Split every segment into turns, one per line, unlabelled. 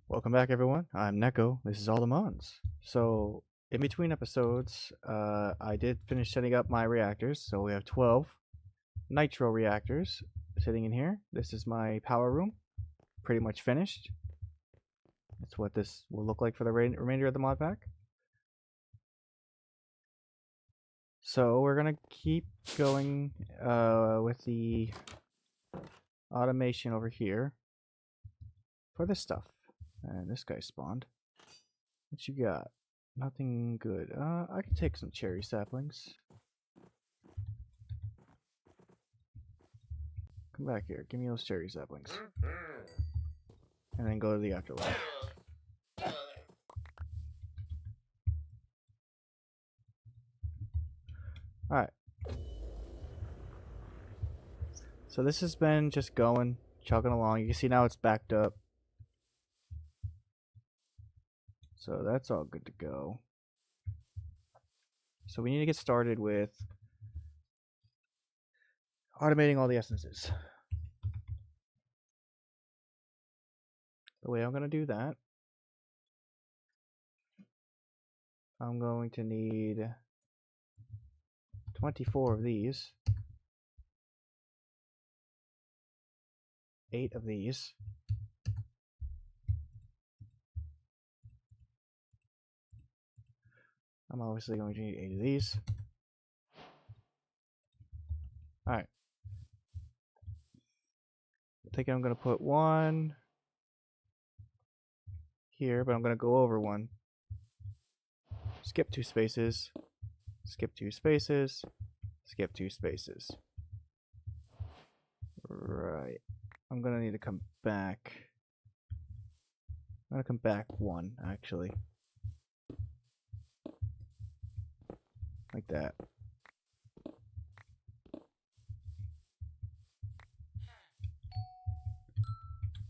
Welcome back, everyone. I'm Neko. This is all the Mons. So, in between episodes, I did finish setting up my reactors. So we have 12 nitro reactors sitting in here. This is my power room. Pretty much finished. That's what this will look like for the remainder of the mod pack. So we're gonna keep going with the automation over here for this stuff. And this guy spawned. What you got? Nothing good. I can take some cherry saplings. Come back here. Give me those cherry saplings. And then go to the afterlife. Alright. So this has been just going, chugging along. You can see now it's backed up. So that's all good to go. So we need to get started with automating all the essences. The way I'm going to do that, I'm going to need 24 of these, 8 of these, I'm obviously going to need 8 of these. Alright. I think I'm going to put one here, but I'm going to go over one. Skip 2 spaces. Skip 2 spaces. Skip 2 spaces. Right. I'm going to need to come back. I'm going to come back 1, actually. Like that.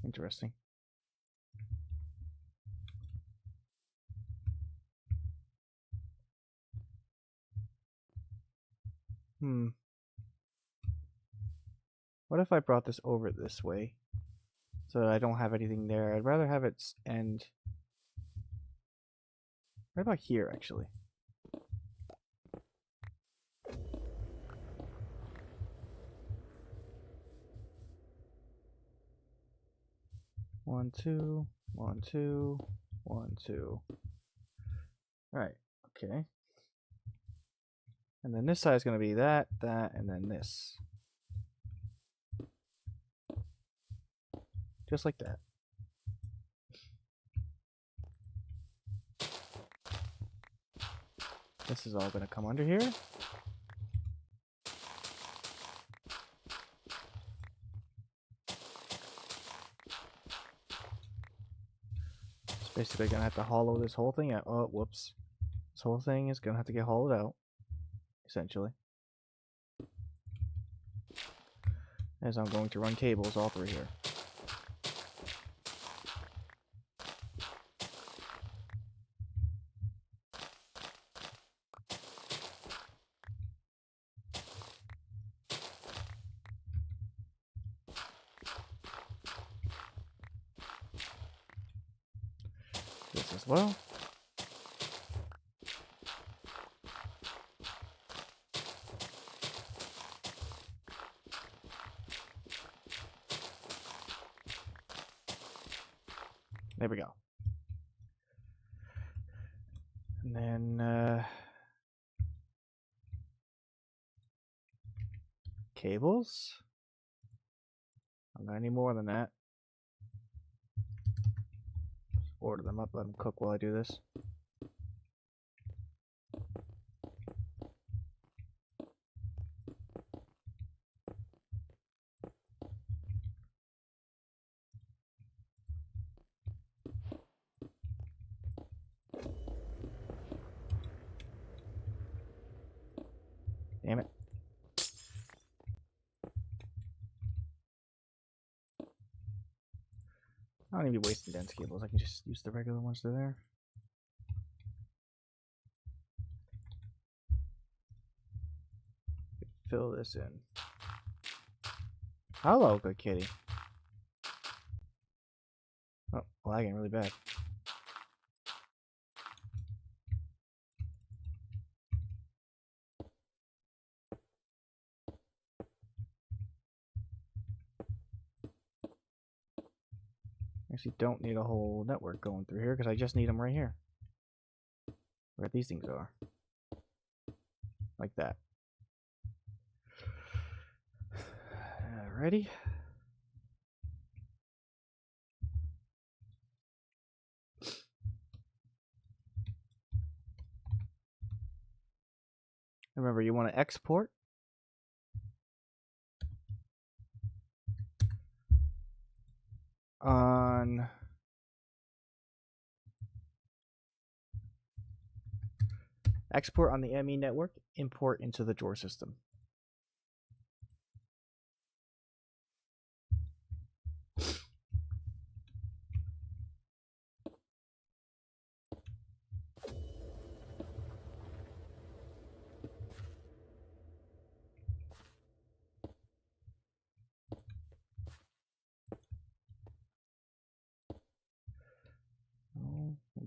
Interesting. What if I brought this over this way? So I don't have anything there. I'd rather have it end right about here, actually. One, two, 1, 2, 1, 2. Alright, okay. And then this side is going to be that, and then this. Just like that. This is all going to come under here. It's basically going to have to hollow this whole thing out. Oh, whoops. This whole thing is going to have to get hollowed out, essentially. As I'm going to run cables all through here. This as well. There we go. And then cables. I'm gonna need more than that. Order them up, let them cook while I do this. Damn it. I don't need to be wasting dense cables. I can just use the regular ones that are there. Fill this in. Hello, good kitty. Oh, lagging really bad. Actually, don't need a whole network going through here because I just need them right here, where these things are, like that. Ready? Remember, you want to export. On export on the ME network, import into the drawer system.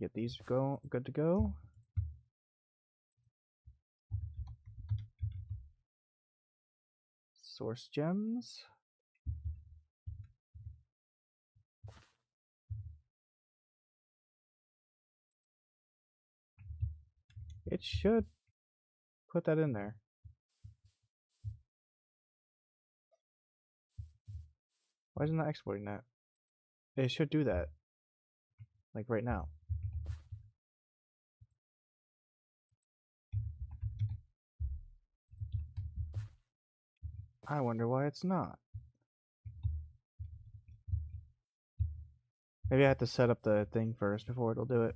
Get these good to go. Source gems. It should put that in there. Why isn't that exporting that? It should do that. Like right now. I wonder why it's not. Maybe I have to set up the thing first before it'll do it.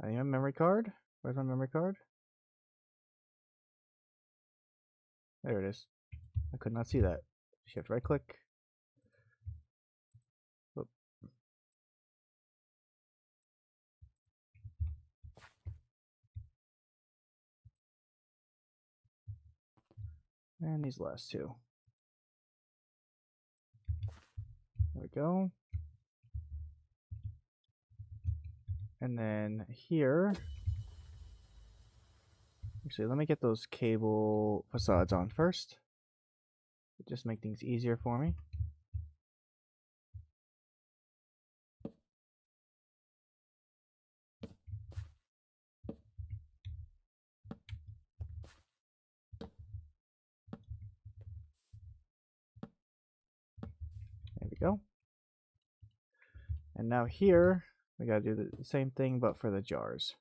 I have a memory card. Where's my memory card? There it is. I could not see that. Shift right click. Oop. And these last two. There we go. And then here, actually, let me get those cable facades on first. Just make things easier for me. There we go. And now here, we gotta do the same thing, but for the jars.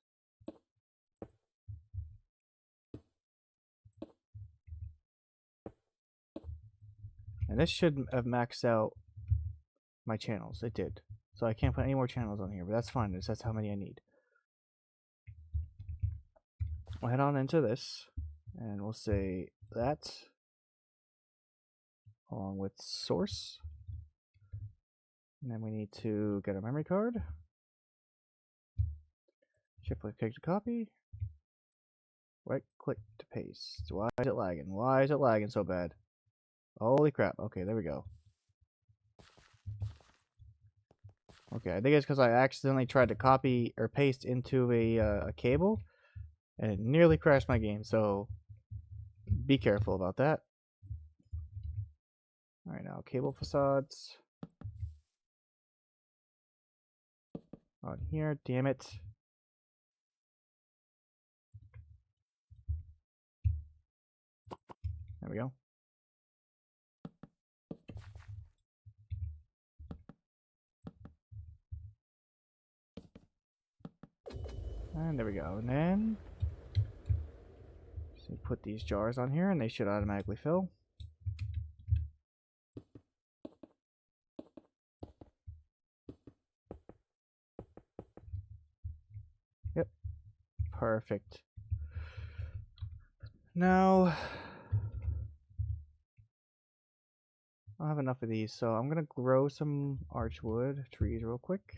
And this should have maxed out my channels. It did. So I can't put any more channels on here, but that's fine. That's how many I need. We'll head on into this, and we'll say that along with source. And then we need to get a memory card. Shift click to copy. Right click to paste. Why is it lagging? Why is it lagging so bad? Holy crap. Okay, there we go. Okay, I think it's because I accidentally tried to copy or paste into a cable, and it nearly crashed my game, so be careful about that. Alright, now cable facades. On here, damn it. There we go. And there we go. And then just put these jars on here and they should automatically fill. Yep. Perfect. Now I don't have enough of these, so I'm gonna grow some archwood trees real quick.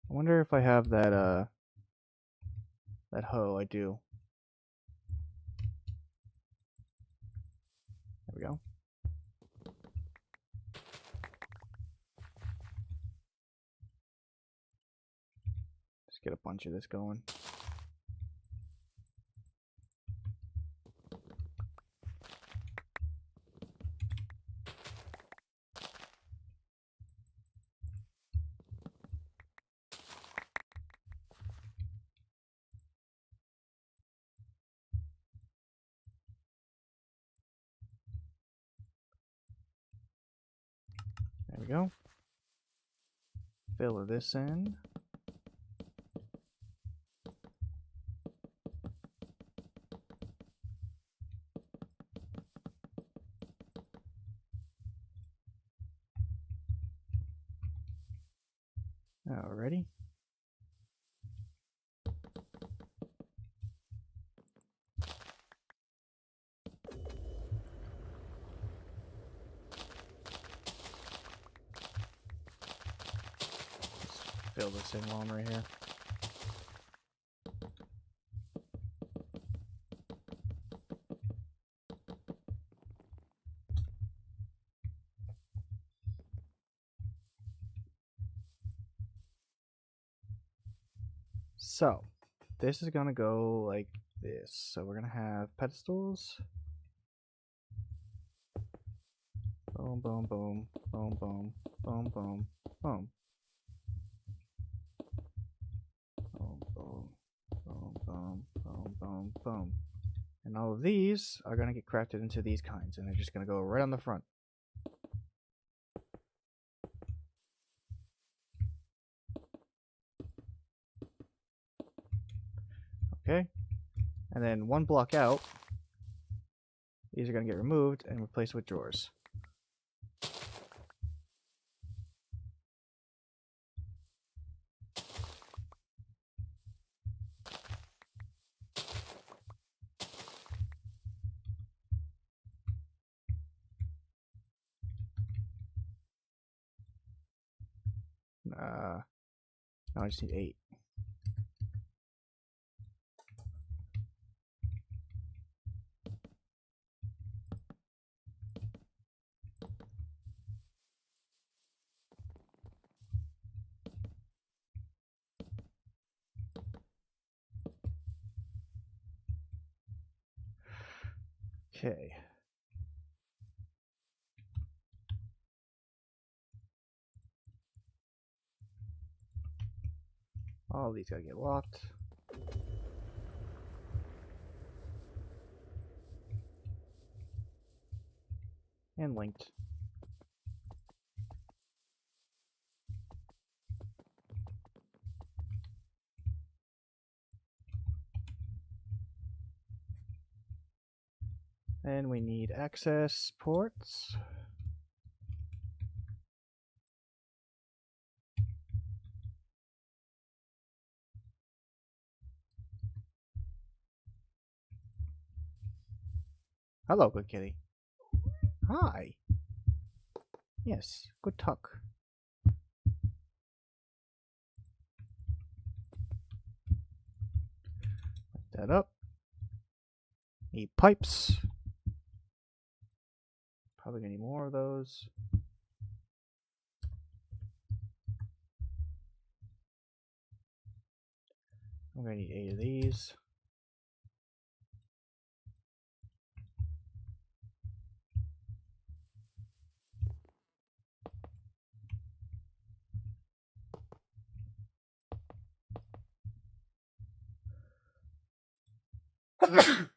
I wonder if I have that that hoe. I do. we go. Let's get a bunch of this going. There we go. Fill this in. Alrighty. Fill this in while I'm right here. So, this is gonna go like this. So we're gonna have pedestals. Boom, boom, boom, boom, boom, boom, boom, boom. Boom, boom, boom, boom, boom, boom, boom. And all of these are gonna get crafted into these kinds, and they're just gonna go right on the front. Okay, and then one block out, these are going to get removed and replaced with drawers. No, I just need 8. Okay. All these gotta get locked. And linked. And we need access ports. Hello, good kitty. Hi. Yes, good talk. Light that up. Need pipes. Probably gonna need more of those. I'm gonna need 8 of these.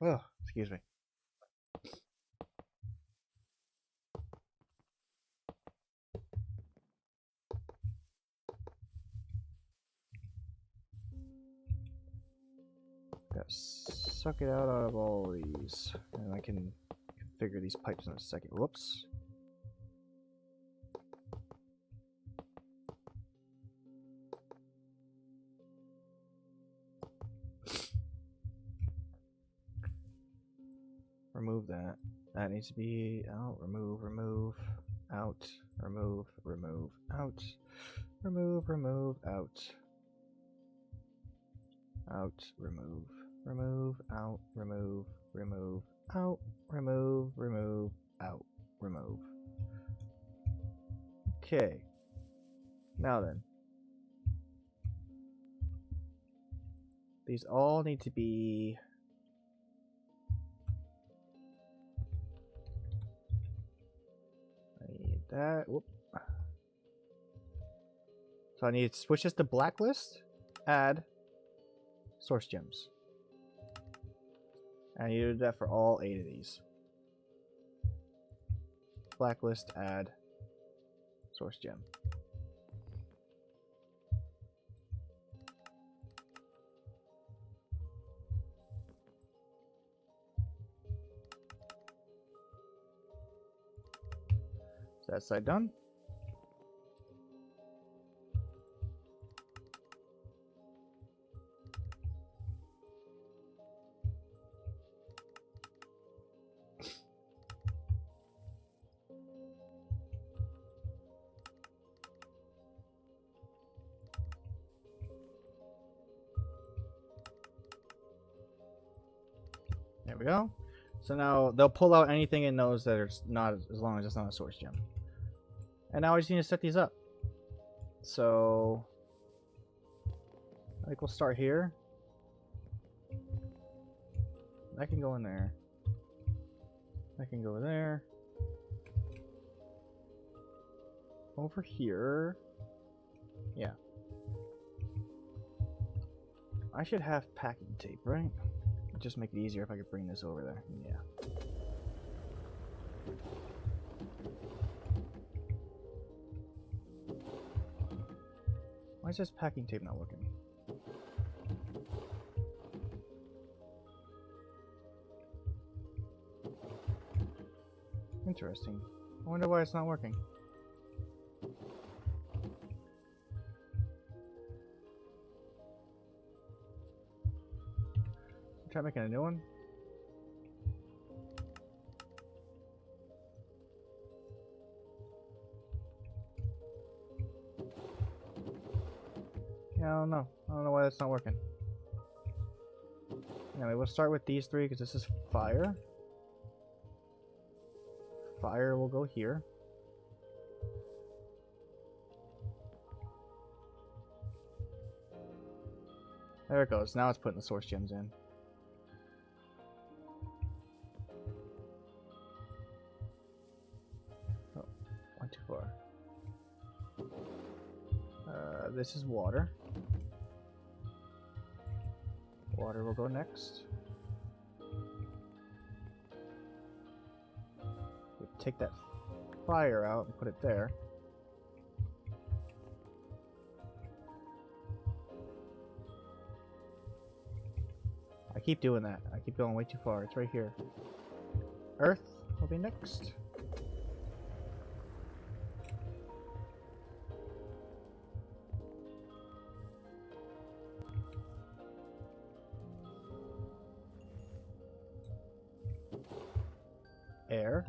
Oh, excuse me. Gotta suck it out of all these. And I can configure these pipes in a second. Whoops. Remove that. That needs to be out. Remove, remove, out, remove, remove, out, remove, remove, out, out, remove, remove, out, remove, remove, out, remove, remove, out. Okay. Now then. These all need to be... I need that. Whoop. So I need to switch this to blacklist, add source gems. And you do that for all 8 of these. Blacklist, add source gem. So that side done. There we go. So now they'll pull out anything in those that are not, as long as it's not a source gem. And now I just need to set these up. So I think we'll start here. That can go in there. That can go there. Over here. Yeah. I should have packing tape, right? It'd just make it easier if I could bring this over there. Yeah. Why is this packing tape not working? Interesting. I wonder why it's not working. Try making a new one. Yeah, I don't know. I don't know why that's not working. Anyway, we'll start with these 3 because this is fire. Fire will go here. There it goes. Now it's putting the source gems in. Oh, went too far. This is water. Water will go next. We take that fire out and put it there. I keep doing that. I keep going way too far. It's right here. Earth will be next. Air.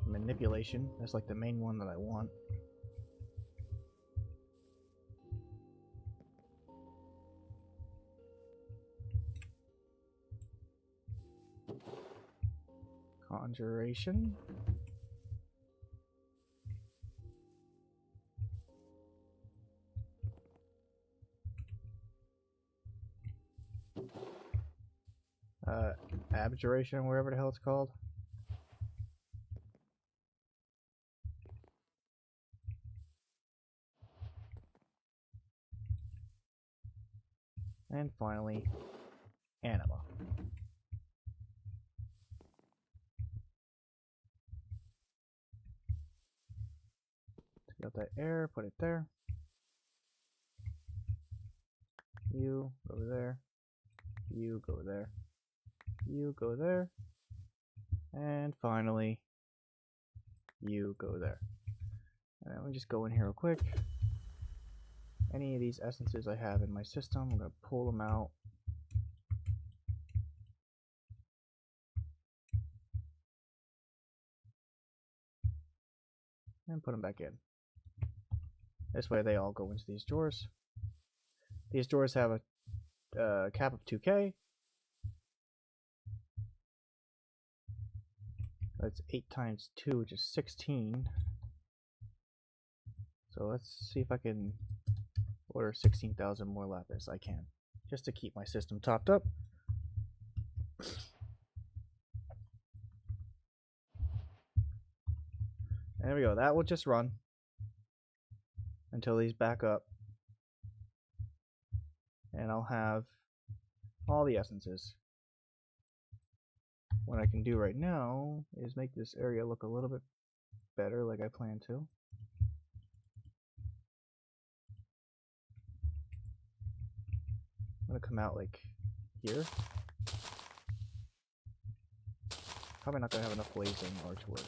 Manipulation. That's like the main one that I want. Conjuration. Abjuration, wherever the hell it's called. And finally, anima. Take out that air, put it there. You go there. You go there. You go there. And finally, you go there. And let me just go in here real quick. Any of these essences I have in my system, I'm going to pull them out. and put them back in. This way they all go into these drawers. These drawers have a cap of 2K. That's 8 times 2, which is 16. So let's see if I can order 16,000 more lapis. I can, just to keep my system topped up. There we go. That will just run until these back up. And I'll have all the essences. What I can do right now is make this area look a little bit better like I plan to. I'm going to come out like here. Probably not going to have enough blazing archwood.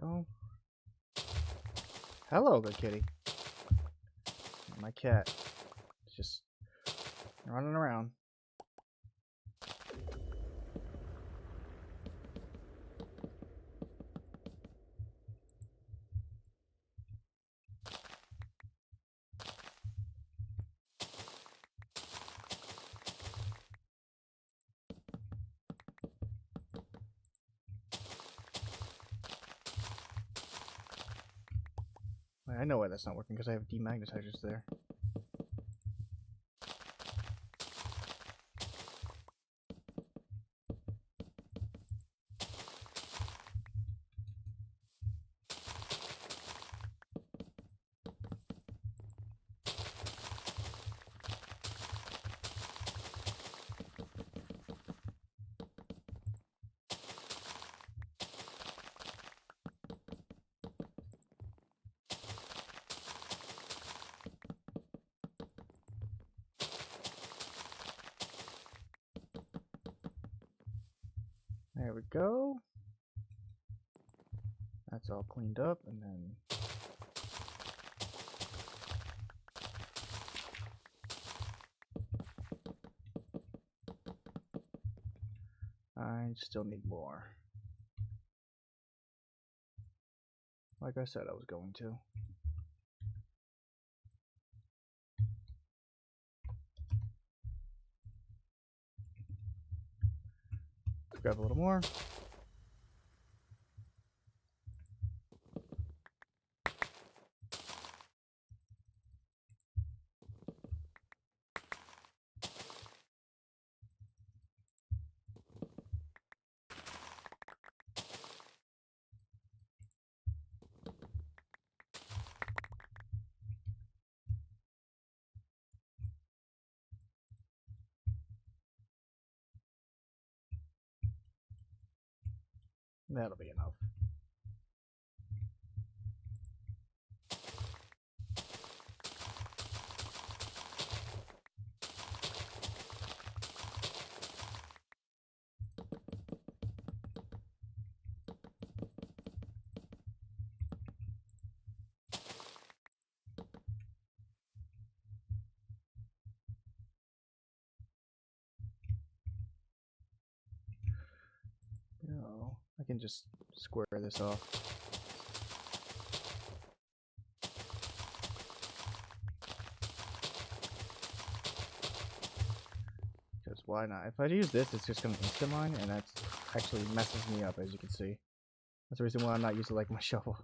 Go. Hello, good kitty. My cat is just running around. I know why that's not working, because I have demagnetizers there. There we go. That's all cleaned up, and then I still need more. Like I said I was going to. Let's grab a little more. That'll be enough. No, I can just square this off. Because why not? If I use this, it's just going to insta mine, and that actually messes me up, as you can see. That's the reason why I'm not using like my shovel.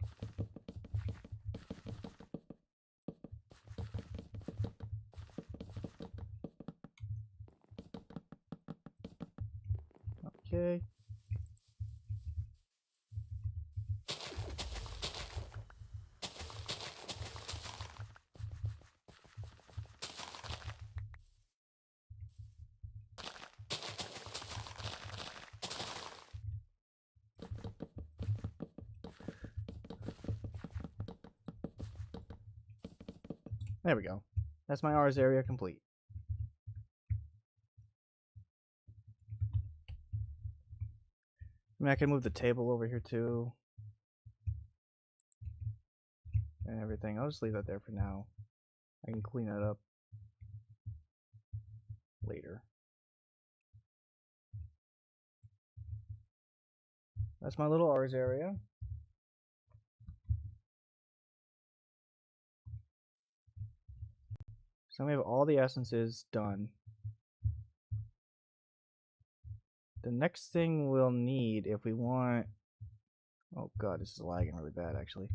Okay. There we go. That's my Rs area complete. I mean, I can move the table over here too. And everything. I'll just leave that there for now. I can clean that up later. That's my little Rs area. So we have all the essences done. The next thing we'll need if we want... Oh god, this is lagging really bad actually.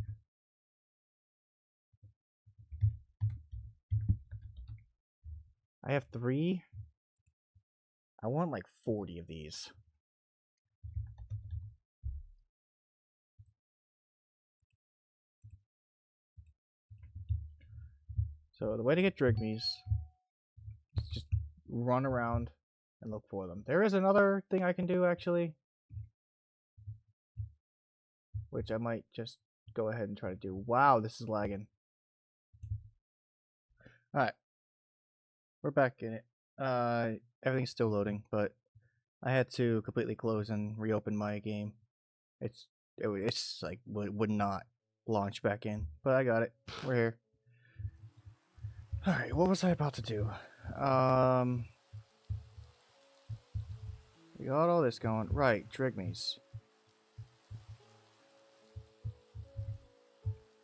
I have 3. I want like 40 of these. So the way to get drigmies is just run around and look for them. There is another thing I can do actually, which I might just go ahead and try to do. Wow, this is lagging. Alright. We're back in it. Everything's still loading, but I had to completely close and reopen my game. It's like would not launch back in, but I got it. We're here. Alright, what was I about to do? We got all this going. Right, drigmies.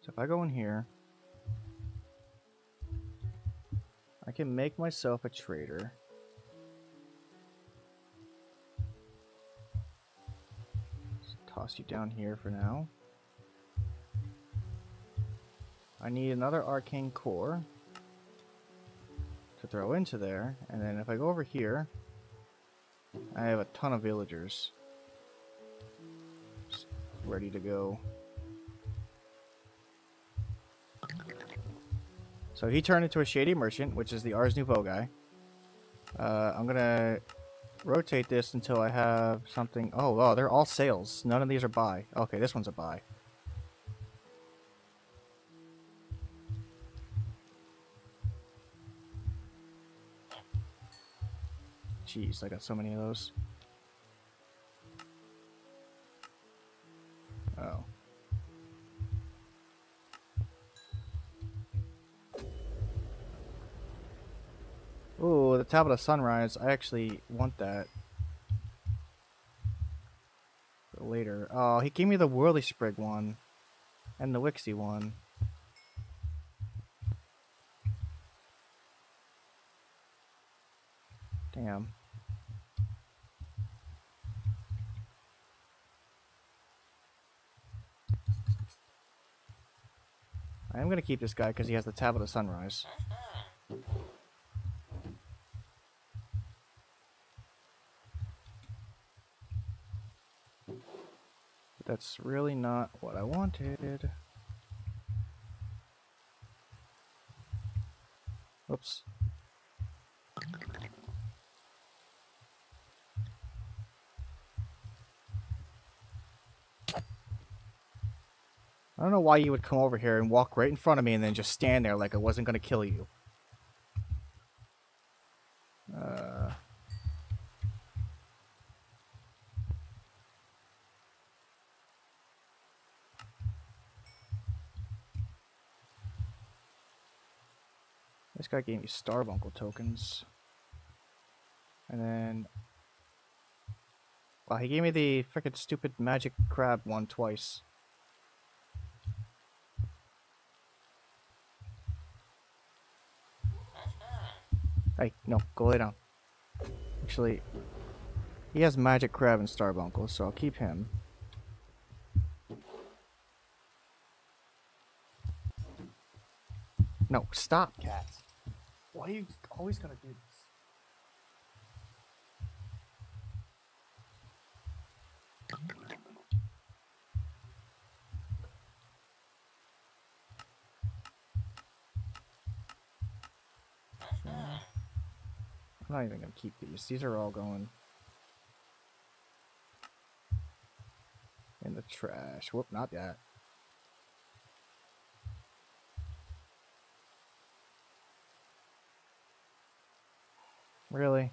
So if I go in here, I can make myself a trader. Just toss you down here for now. I need another arcane core to throw into there, and then if I go over here, I have a ton of villagers just ready to go. So he turned into a shady merchant, which is the Ars Nouveau guy. I'm gonna rotate this until I have something. Oh, they're all sales. None of these are buy. Okay, this one's a buy. Jeez, I got so many of those. Oh. Ooh, the Tablet of Sunrise. I actually want that for later. Oh, he gave me the Whirly Sprig one and the Wixie one. Damn. I am going to keep this guy because he has the Tablet of Sunrise. But that's really not what I wanted. Oops. I don't know why you would come over here and walk right in front of me and then just stand there like I wasn't going to kill you. This guy gave me Starbuncle tokens. And then... Wow, he gave me the frickin' stupid magic crab one twice. Hey, no, go lay down. Actually, he has magic crab and Starbuncle, so I'll keep him. No, stop, cat. Why are you always gonna do this? I'm not even gonna keep these. These are all going in the trash. Whoop, not that. Really?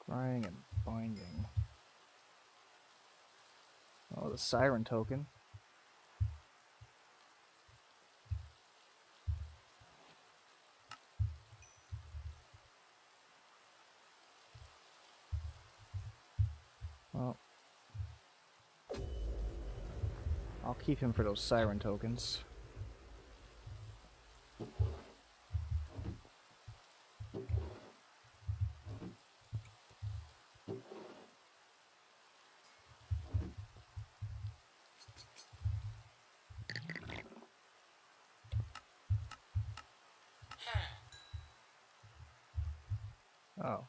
Scrying and binding. Oh, the siren token. Well, I'll keep him for those siren tokens. Oh,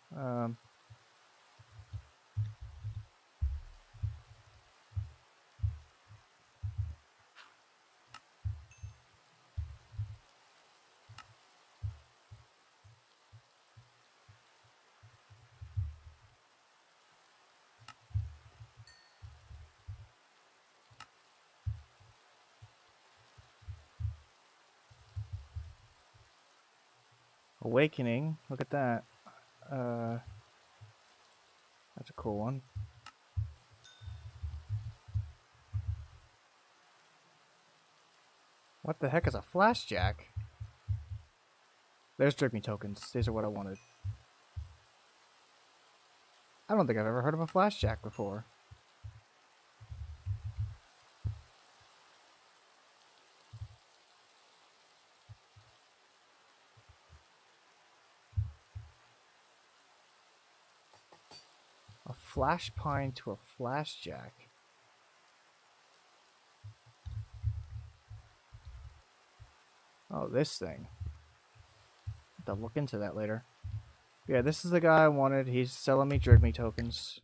Awakening. Look at that. That's a cool one. What the heck is a flashjack? There's Drigme tokens. These are what I wanted. I don't think I've ever heard of a flashjack before. A flash pine to a flashjack. Oh, this thing. I'll have to look into that later. Yeah, this is the guy I wanted. He's selling me Drigme tokens.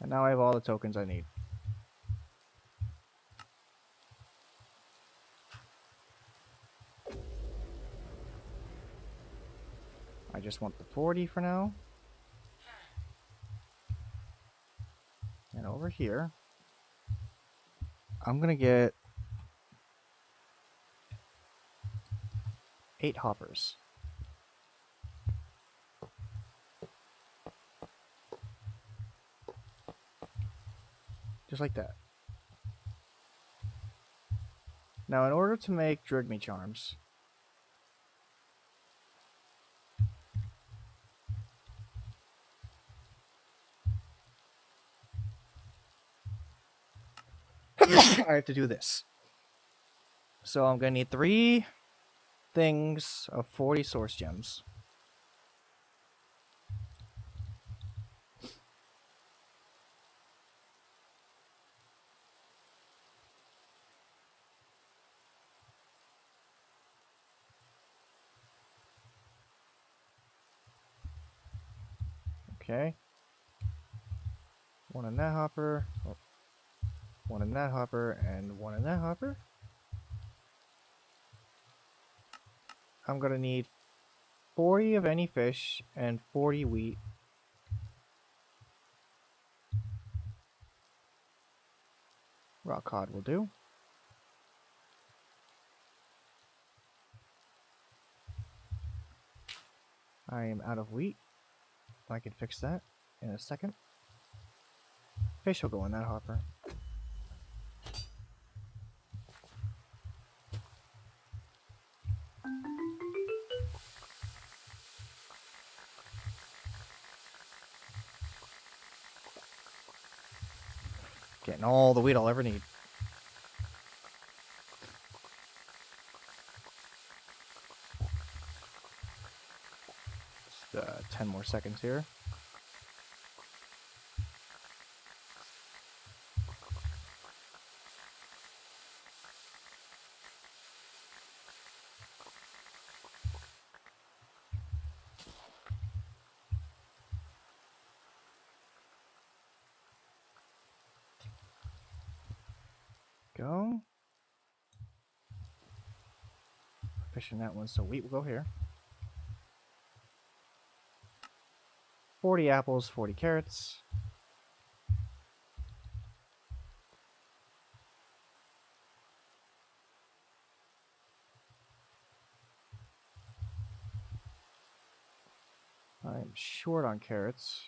And now I have all the tokens I need. I just want the 40 for now. And over here, I'm gonna get 8 hoppers. Just like that. Now, in order to make Drigme charms, I have to do this. So I'm gonna need 3 things of 40 source gems. Okay. 1 in that hopper. Oh. 1 in that hopper and 1 in that hopper. I'm gonna need 40 of any fish and 40 wheat. Rock cod will do. I am out of wheat. I can fix that in a second. Fish will go in that hopper. Getting all the wheat I'll ever need. Just 10 more seconds here. go. Fishing that one, so wheat will go here. 40 apples, 40 carrots. I'm short on carrots,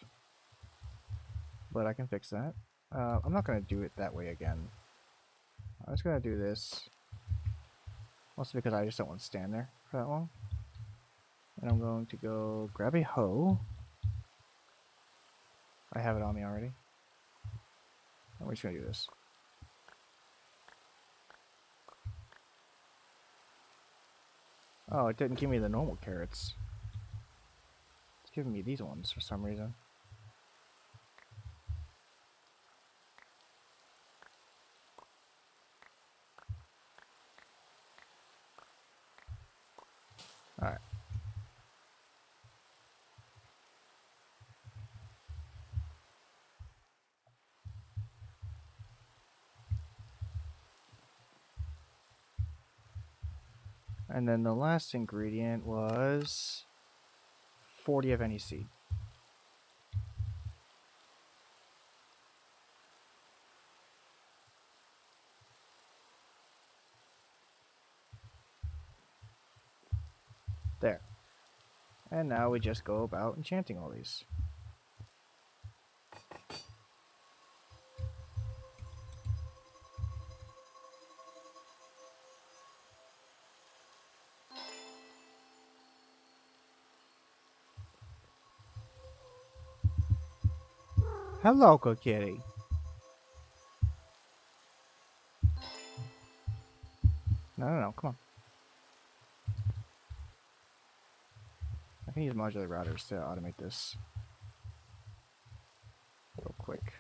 but I can fix that. I'm not going to do it that way again. I'm just going to do this. Mostly because I just don't want to stand there for that long. And I'm going to go grab a hoe. I have it on me already. And we're just going to do this. Oh, it didn't give me the normal carrots. It's giving me these ones for some reason. Alright. And then the last ingredient was 40 of any seed. There. And now we just go about enchanting all these. Hello, good kitty. No, come on. I can use modular routers to automate this real quick.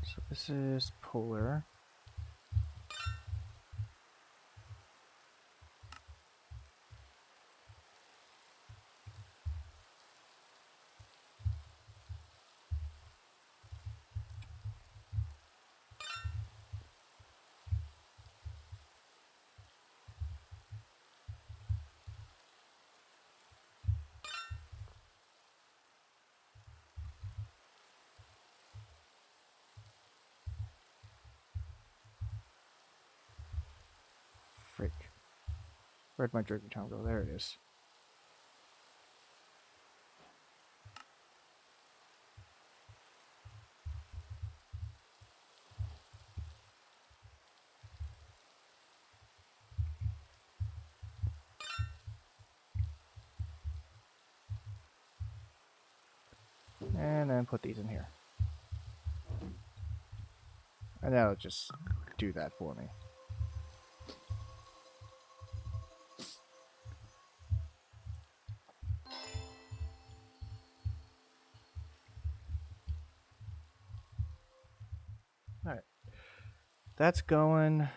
So this is polar. Frick. Where'd my drinking time go? There it is. And then put these in here. And that'll just do that for me. Alright. That's going.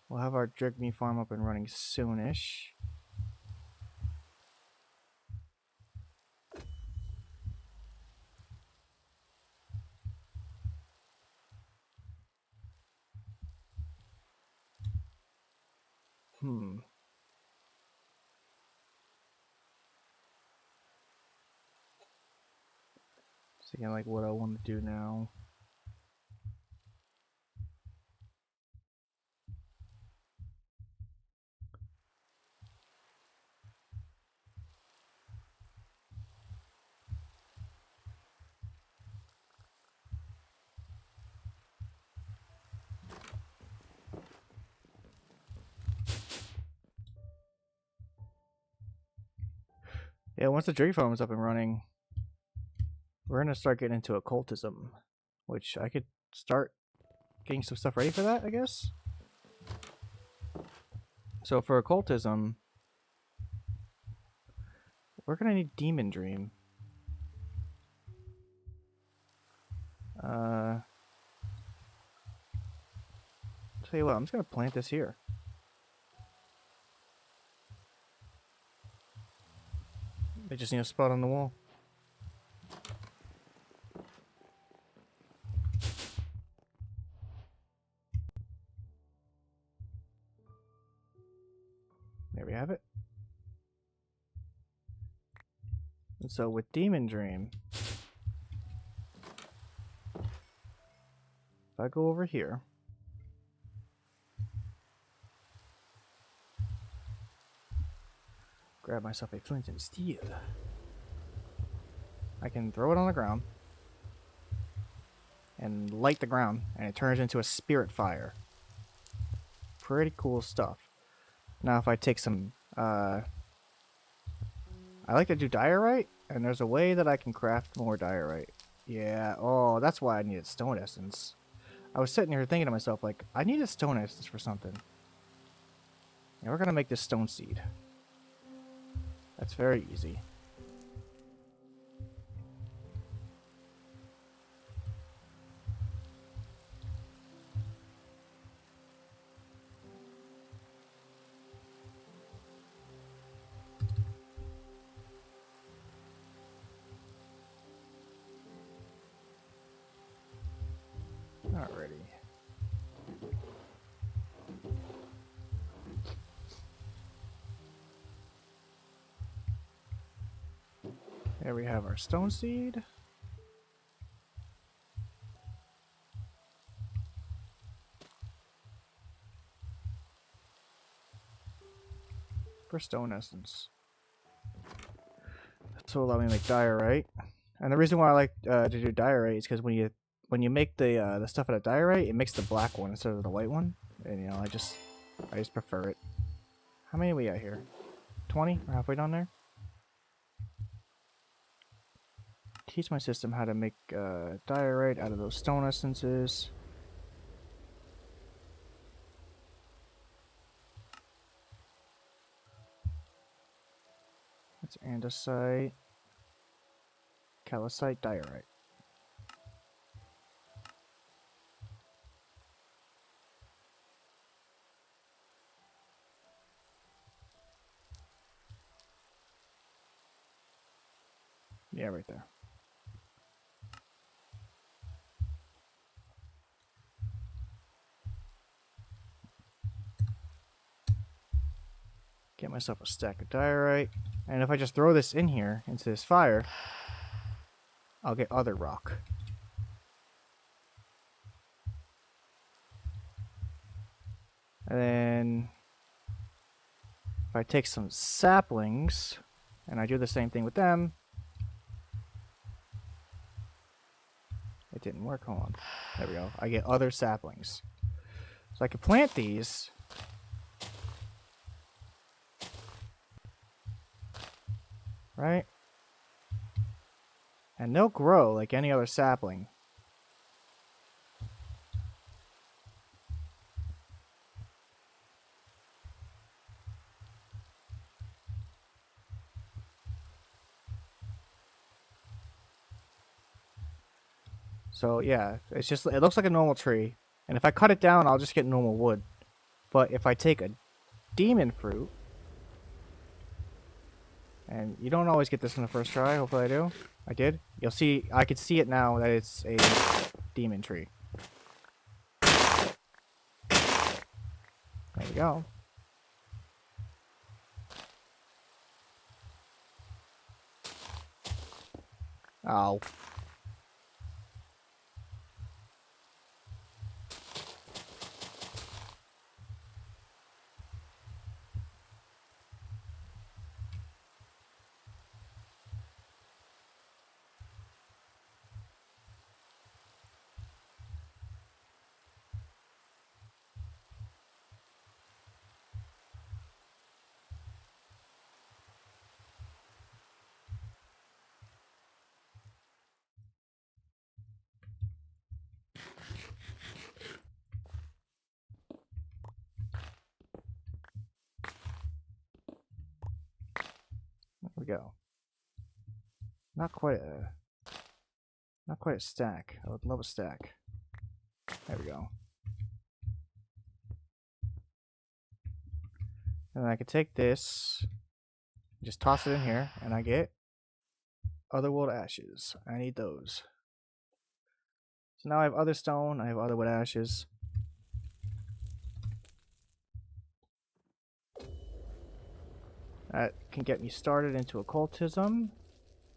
We'll have our drug meat farm up and running soonish. Thinking like what I want to do now. Yeah, once the drug farm is up and running, we're gonna start getting into occultism, which I could start getting some stuff ready for that, I guess. So for occultism, we're gonna need Demon Dream. Tell you what, I'm just gonna plant this here. They just need a spot on the wall. There we have it. And so with Demon Dream, if I go over here, grab myself a flint and steel, I can throw it on the ground and light the ground, and it turns into a spirit fire. Pretty cool stuff. Now if I take some, I like to do diorite, and there's a way that I can craft more diorite. Yeah, oh, that's why I needed stone essence. I was sitting here thinking to myself, like, I need a stone essence for something. And we're gonna make this stone seed. That's very easy. Alrighty. There we have our stone seed. For stone essence. This will allow me to make diorite. And the reason why I like to do diorite is because when you make the stuff out of diorite, it makes the black one instead of the white one. And you know, I just prefer it. How many we got here? 20? We're halfway down there. Teach my system how to make diorite out of those stone essences. That's andesite, calcite, diorite. Yeah, right there. Get myself a stack of diorite. And if I just throw this in here, into this fire, I'll get other rock. And then if I take some saplings, and I do the same thing with them. It didn't work, hold on. There we go. I get other saplings. So I can plant these. Right? And they'll grow like any other sapling. So yeah, it's just, it looks like a normal tree. And if I cut it down, I'll just get normal wood. But if I take a demon fruit, and you don't always get this in the first try, hopefully I do. I did. You'll see, I can see it now that it's a demon tree. There we go. Oh. There we go. Not quite a stack. I would love a stack. There we go. And I can take this, just toss it in here, and I get Otherworld Ashes. I need those. So now I have other stone, I have Otherworld Ashes. That can get me started into occultism.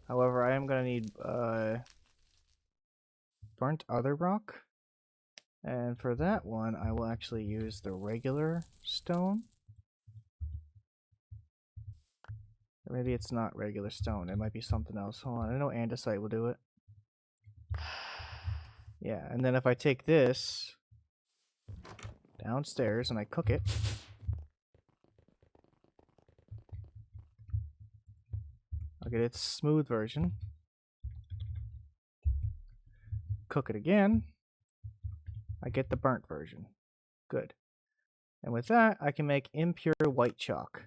However, I am going to need burnt other rock. And for that one, I will actually use the regular stone. Or maybe it's not regular stone. It might be something else. Hold on. I know andesite will do it. Yeah, and then if I take this downstairs and I cook it, I'll get its smooth version. Cook it again. I get the burnt version. Good. And with that, I can make impure white chalk.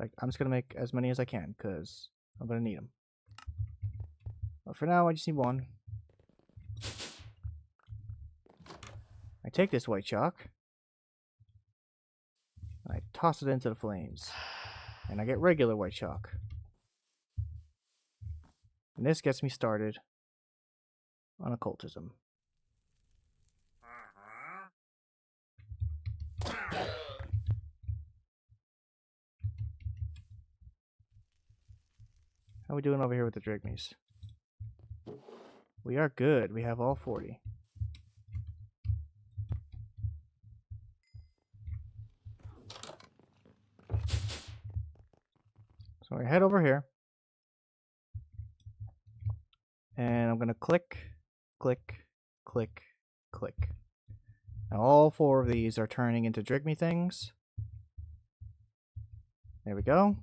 Like, I'm just going to make as many as I can because I'm going to need them. But for now, I just need one. I take this white chalk. And I toss it into the flames. And I get regular white chalk. And this gets me started on occultism. How are we doing over here with the drigmies? We are good. We have all 40. So I head over here. And I'm going to click, click, click, click. Now all 4 of these are turning into drigmy things. There we go.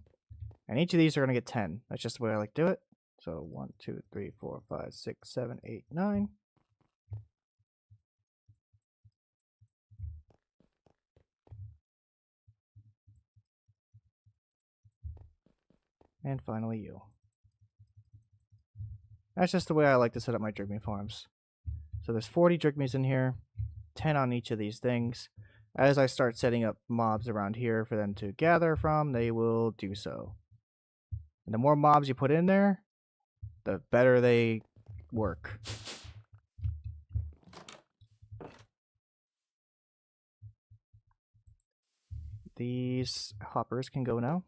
And each of these are going to get 10. That's just the way I like to do it. So 1, 2, 3, 4, 5, 6, 7, 8, 9. And finally you. That's just the way I like to set up my drigmy farms. So there's 40 drigmies in here, 10 on each of these things. As I start setting up mobs around here for them to gather from, they will do so. And the more mobs you put in there, the better they work. These hoppers can go now.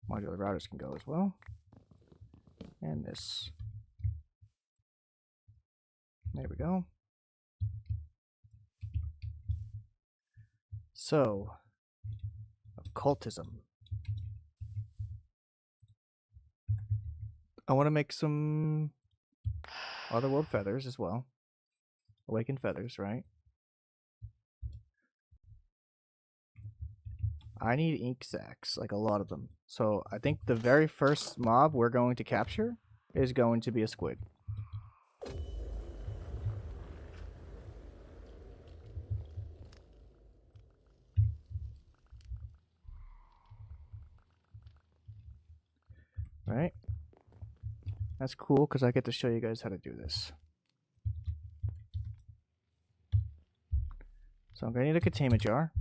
Modular routers can go as well. And this. There we go. So, occultism. I want to make some Otherworld feathers as well. Awakened feathers, right? I need ink sacs, like a lot of them. So I think the very first mob we're going to capture is going to be a squid. Right? That's cool because I get to show you guys how to do this. So I'm going to need a containment jar.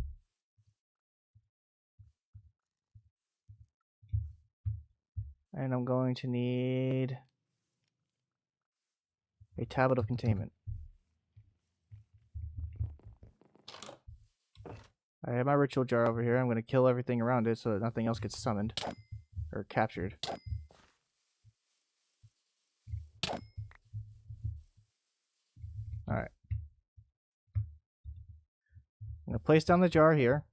And I'm going to need a tablet of containment. I have my ritual jar over here. I'm going to kill everything around it so that nothing else gets summoned or captured. Alright. I'm going to place down the jar here.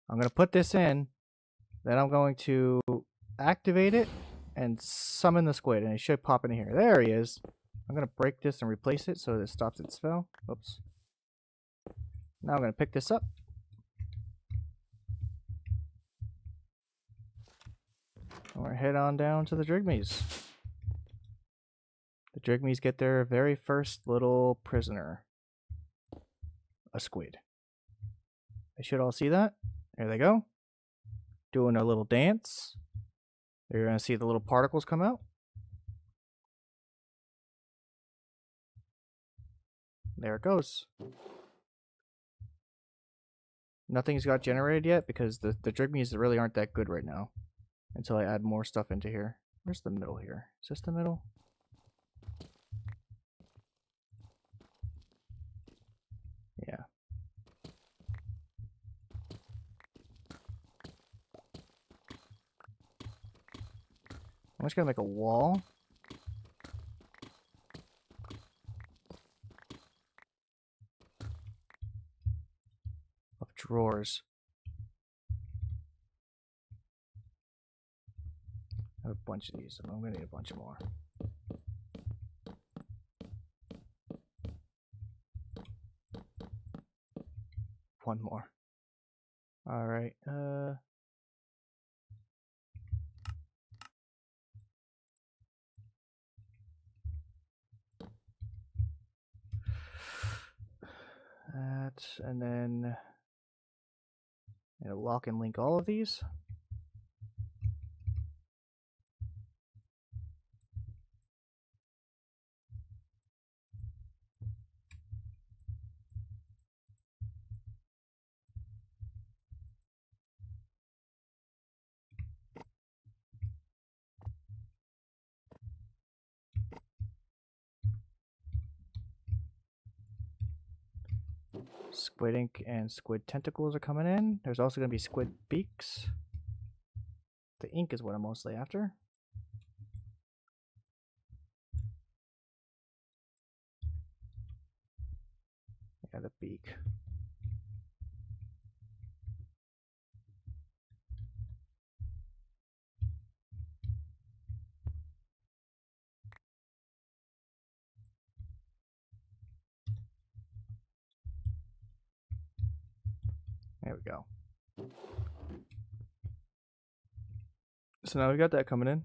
I'm going to put this in. Then I'm going to activate it and summon the squid. And it should pop in here. There he is. I'm going to break this and replace it so that it stops its spell. Oops. Now I'm going to pick this up. And we're head on down to the drigmies. The drigmies get their very first little prisoner. A squid. They should all see that. There they go. doing a little dance. You're going to see the little particles come out. There it goes. Nothing's got generated yet because the Drigmies really aren't that good right now until I add more stuff into here. Where's the middle here? Is this the middle? Yeah. I'm just gonna make a wall. Of drawers. I have a bunch of these, and I'm gonna need a bunch of more. One more. Alright, that, and then lock and link all of these. Squid ink and squid tentacles are coming in. There's also going to be squid beaks. The ink is what I'm mostly after. Yeah, the beak. There we go. So now we got that coming in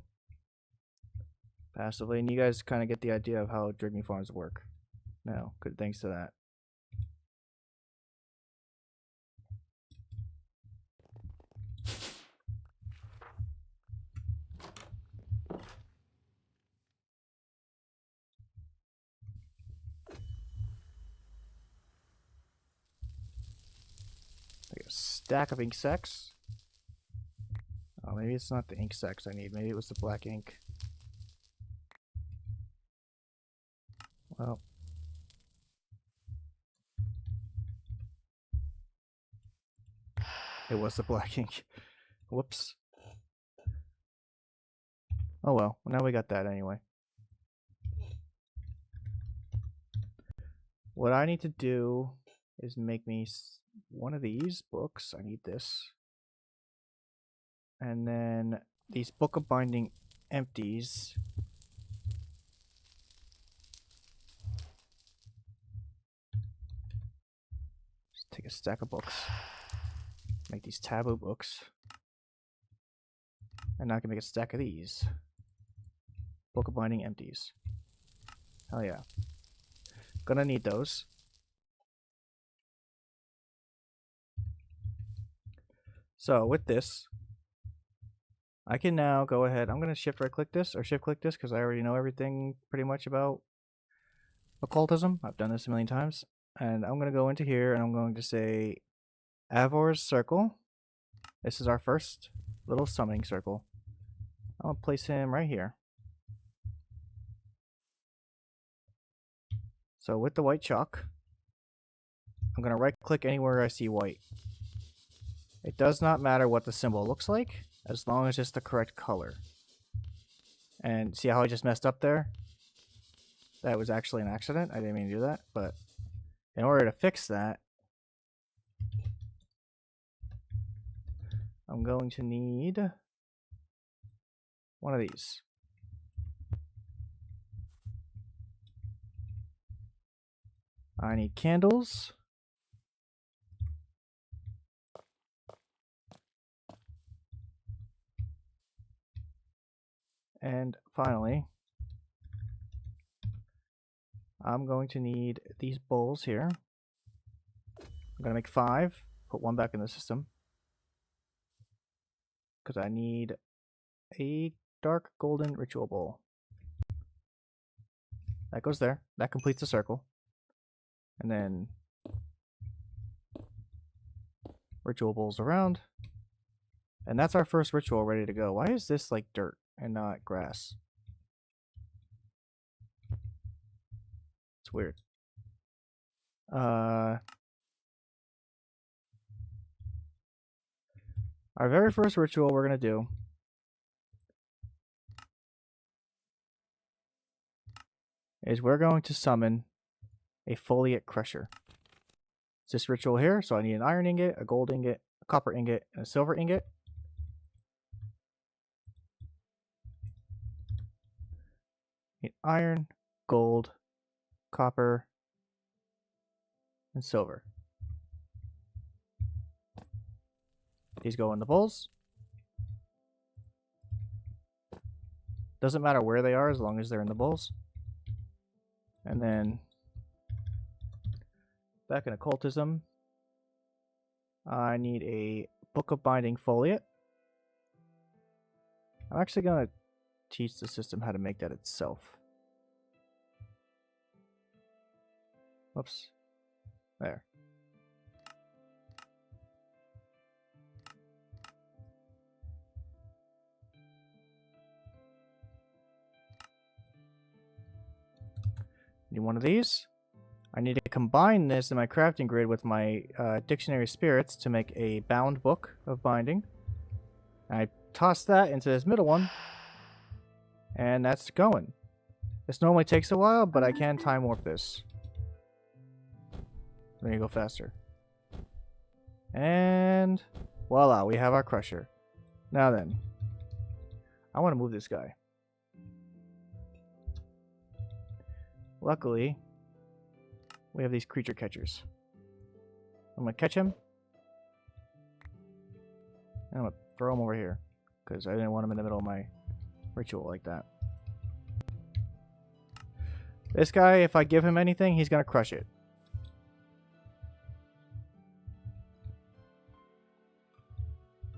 passively, and you guys kind of get the idea of how Drigmy farms work now. Good thanks to that. Like a stack of ink sacks. Oh, maybe it's not the ink sacks I need. Maybe it was the black ink. Well, it was the black ink. Whoops. Oh well, now we got that anyway. What I need to do is make me one of these books. I need this. And then these book of binding empties. Just take a stack of books. Make these taboo books. And now I can make a stack of these. Book of binding empties. Hell yeah. Gonna need those. So with this, I can now go ahead. I'm gonna shift right click this or shift click this because I already know everything pretty much about occultism. I've done this a million times. And I'm gonna go into here and I'm going to say Avor's circle. This is our first little summoning circle. I'll place him right here. So with the white chalk, I'm going to right click anywhere I see white. It does not matter what the symbol looks like, as long as it's the correct color. And see how I just messed up there? That was actually an accident. I didn't mean to do that, but in order to fix that, I'm going to need one of these. I need candles. And finally, I'm going to need these bowls here. I'm going to make 5, put one back in the system. because I need a dark golden ritual bowl. That goes there. That completes the circle. And then ritual bowls around. And that's our first ritual ready to go. Why is this like dirt and not grass? It's weird. Our very first ritual we're going to do is we're going to summon a foliate crusher. It's this ritual here, so I need an iron ingot, a gold ingot, a copper ingot, and a silver ingot. Need iron, gold, copper, and silver. These go in the bowls. Doesn't matter where they are as long as they're in the bowls. And then back in occultism, I need a book of binding foliate. I'm actually going to teach the system how to make that itself. Whoops. There. Need one of these. I need to combine this in my crafting grid with my dictionary spirits to make a bound book of binding. I toss that into this middle one, and that's going. This normally takes a while, but I can time warp this. There you go faster. And voila, we have our crusher. Now then, I want to move this guy. Luckily, we have these creature catchers. I'm going to catch him. And I'm going to throw him over here, because I didn't want him in the middle of my ritual like that. This guy, if I give him anything, he's going to crush it.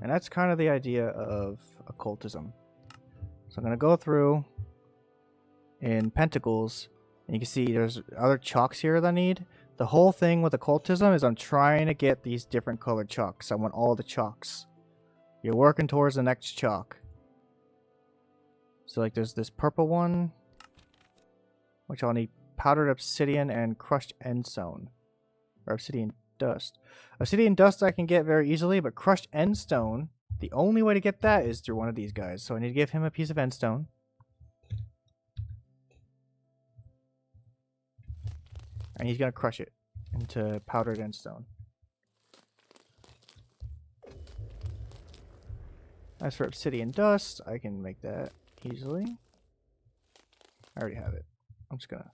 And that's kind of the idea of occultism. So I'm going to go through in Pentacles, and you can see there's other chalks here that I need. The whole thing with occultism is I'm trying to get these different colored chalks. I want all the chalks. You're working towards the next chalk. So like there's this purple one, which I'll need powdered obsidian and crushed endstone. Or obsidian dust. Obsidian dust I can get very easily, but crushed endstone, the only way to get that is through one of these guys. So I need to give him a piece of endstone. And he's going to crush it into powdered endstone. As for obsidian dust, I can make that easily. I already have it. I'm just going to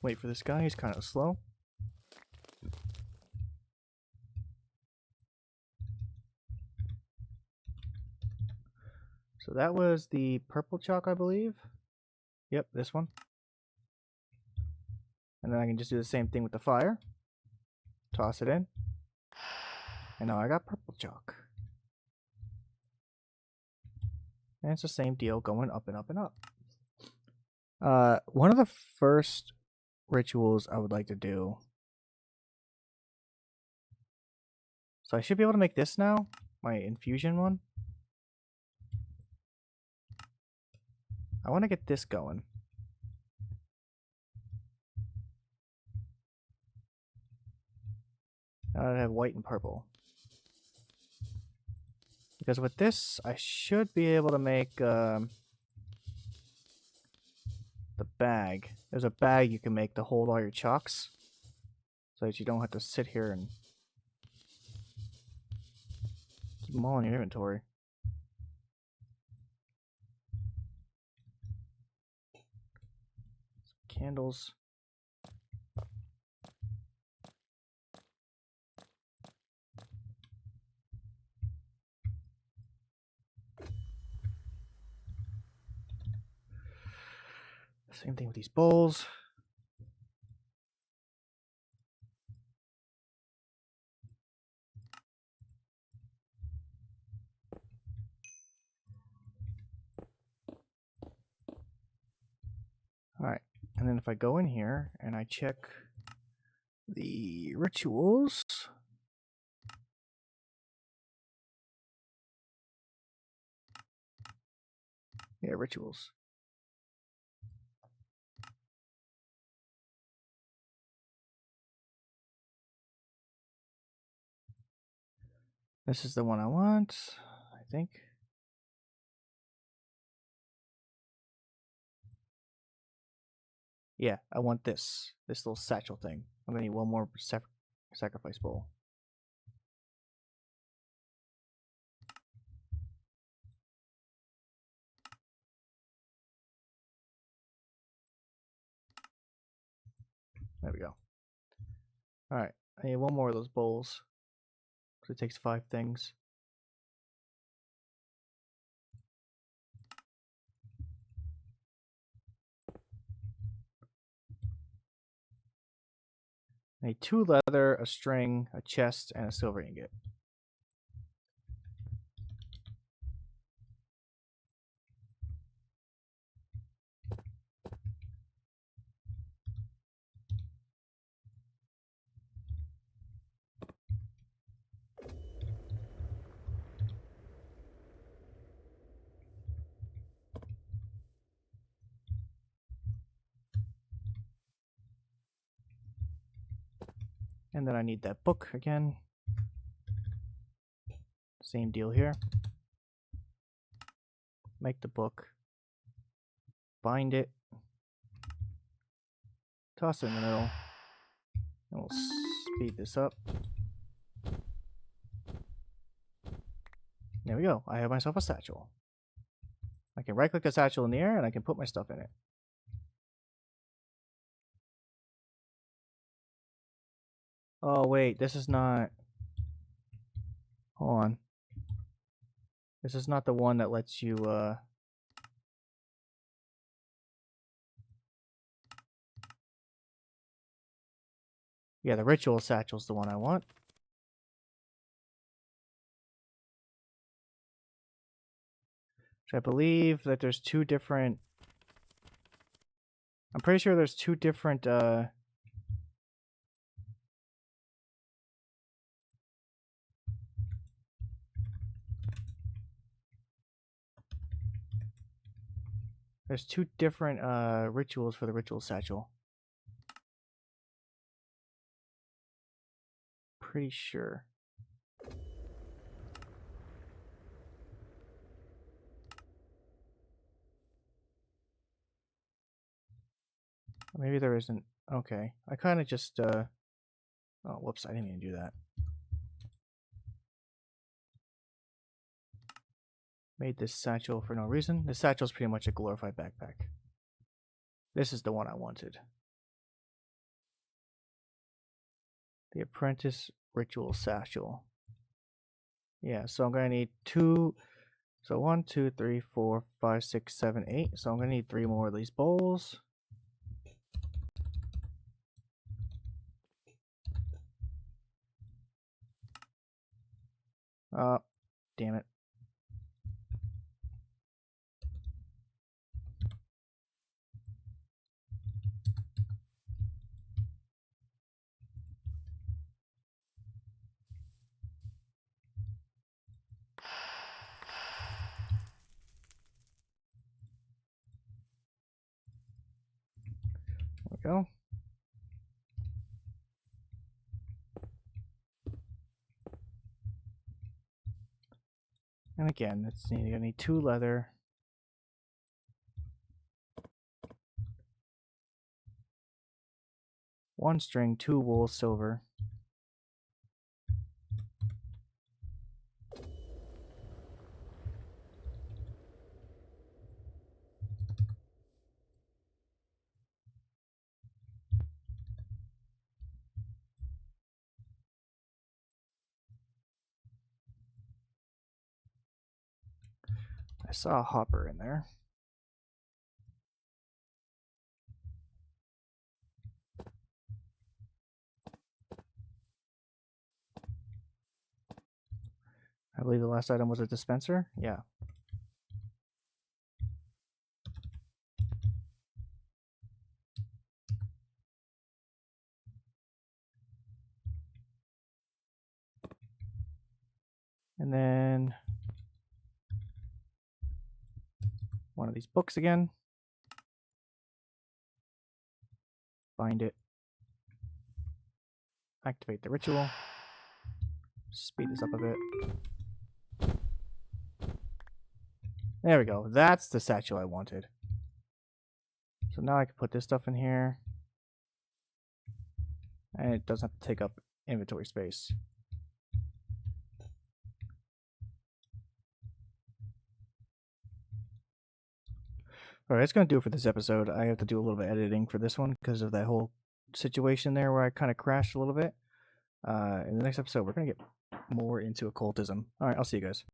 wait for this guy. He's kind of slow. So that was the purple chalk, I believe. Yep, this one. And then I can just do the same thing with the fire. Toss it in. And now I got purple chalk. And it's the same deal going up and up and up. One of the first rituals I would like to do. So I should be able to make this now. My infusion one. I want to get this going. Now I have white and purple. Because with this, I should be able to make the bag. There's a bag you can make to hold all your chalks. So that you don't have to sit here and keep them all in your inventory. Candles. Same thing with these bowls. then if I go in here and I check the rituals, yeah, rituals. This is the one I want, I think. Yeah, I want this little satchel thing. I'm gonna need one more sacrifice bowl. There we go. All right, I need one more of those bowls because it takes 5 things. I need 2 leather, a string, a chest, and a silver ingot. And then I need that book again. Same deal here. Make the book. Bind it. Toss it in the middle. And we'll speed this up. There we go. I have myself a satchel. I can right click the satchel in the air and I can put my stuff in it. Oh wait, this is not... Hold on. This is not the one that lets you yeah, the ritual satchel's the one I want. So I believe that there's 2 different... I'm pretty sure there's 2 different there's 2 different rituals for the ritual satchel. Pretty sure. Maybe there isn't. Okay. I kind of just oh, whoops, I didn't mean to do that. Made this satchel for no reason. This satchel's pretty much a glorified backpack. This is the one I wanted. The Apprentice Ritual Satchel. Yeah, so I'm gonna need 2. So 1, 2, 3, 4, 5, 6, 7, 8. So I'm gonna need 3 more of these bowls. Damn it. There we go. And again, you're gonna need 2 leather. One string, 2 wool, silver. I saw a hopper in there. I believe the last item was a dispenser. Yeah. And then one of these books again. Find it. Activate the ritual. Speed this up a bit. There we go. That's the statue I wanted. So now I can put this stuff in here. And it doesn't have to take up inventory space. Alright, that's going to do it for this episode. I have to do a little bit of editing for this one because of that whole situation there where I kind of crashed a little bit. In the next episode, we're going to get more into occultism. Alright, I'll see you guys.